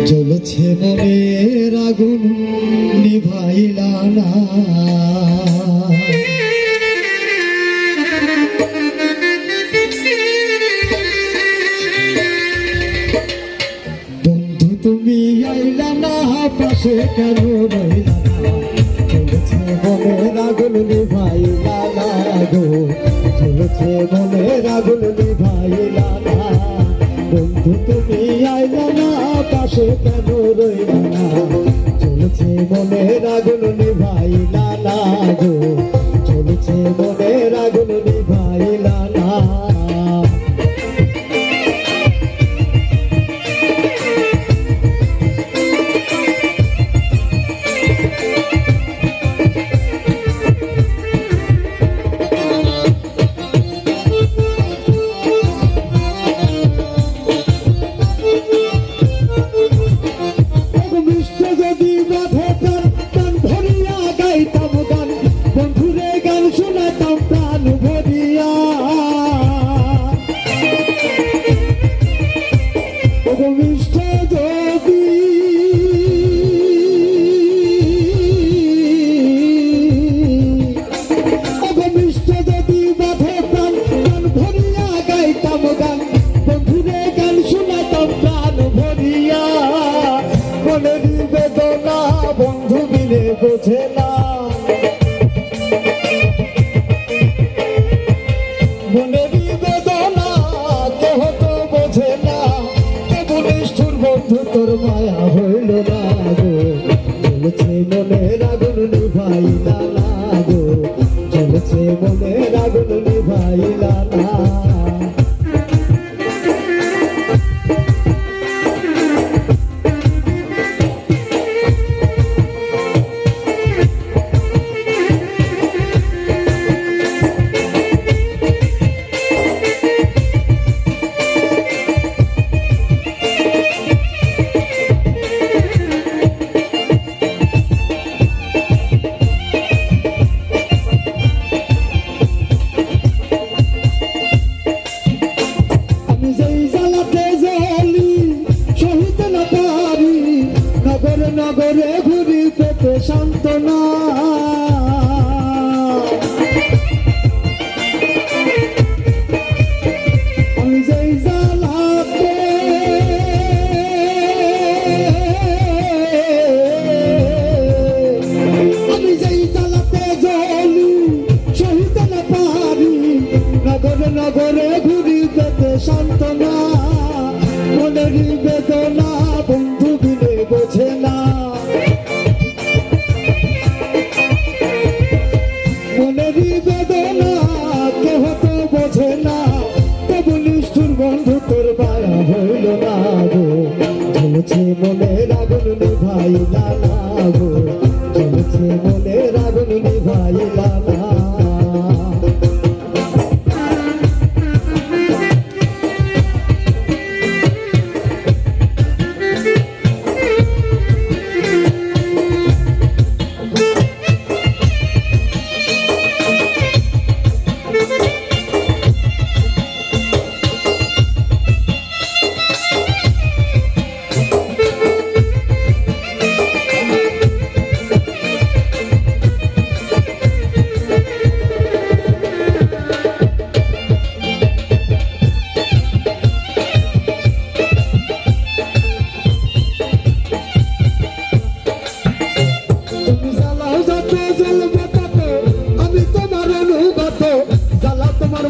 জ্বলছে মনের আগুন নিভাইলা না। বন্ধু তুমি আইলা না, পাশে কেন রইলা না? জ্বলছে মনের আগুন নিভাইলা না গো, জ্বলছে মনের আগুন নিভাইলা না। বন্ধু তুমি আইলা না, পাশে কেন রইলা না? জ্বলছে মনের আগুন নিভাইলা না গো, জ্বলছে মনের আগুন নিভাইলা না। বোঝে না মনের বেদনা, কেহ তো বোঝে না। কেবল নিষ্ঠুর বন্ধু তোর মায়া হইল না গো, জ্বলছে মনের আগুন নিভাইলা না গো, জ্বলছে মনের আগুন নিভাইলা না। নগরে ঘুরি পেতে সান্ত্বনা, আমি যেই জ্বালাতে জ্বলি সহিতে না পারি। নগরে নগরে ঘুরি পেতে সান্ত্বনা, মনের বেদনা বন্ধু বিনে বোঝে না। মনের বেদনা কেহ তো বোঝে না, তবু নিষ্ঠুর বন্ধু তোর মায়া হইল না গো, জ্বলছে মনের আগুন নিভাইলা না গো, জ্বলছে মনের আগুন নিভাইলা না।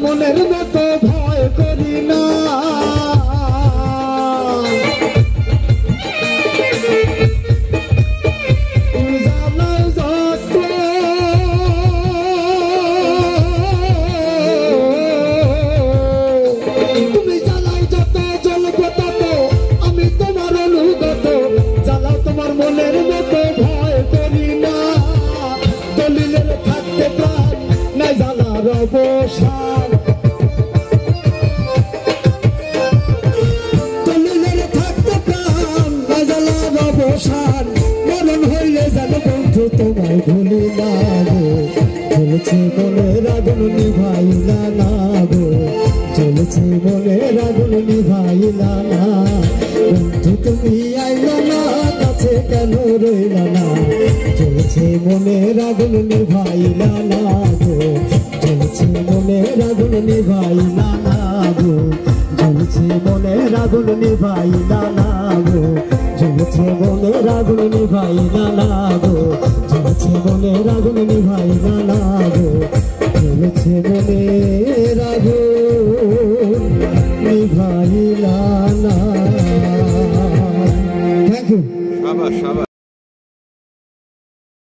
মনের মতো ভয় করি না, তুমি জ্বালাও যত জ্বলবো তত, আমি তোমার অনুগত। জ্বালাও তোমার মনের মতো ভয় করি না, দলিলের থাকতে প্রাণ নাই জ্বালার অবসান। মরণ হইলে যেন বন্ধু তোমায় ভুলি না গো, জ্বলছে মনের আগুন নিভাইলা না গো, জ্বলছে মনের আগুন নিভাই নিভাইলা না বন্ধু তুমি আইলা না কাছে কেন রইলা না জ্বলছে মনের আগুন নিভাইলা না গো জ্বলছে মনের আগুন নিভাইলা না গো জ্বলছে মনের আগুন নিভাইলা না গো জ্বলছে মনের আগুন নিভাইলা না গো জ্বলছে মনের আগুন নিভাইলা না গো জ্বলছে মনের আগুন নিভাইলা না। Thank you.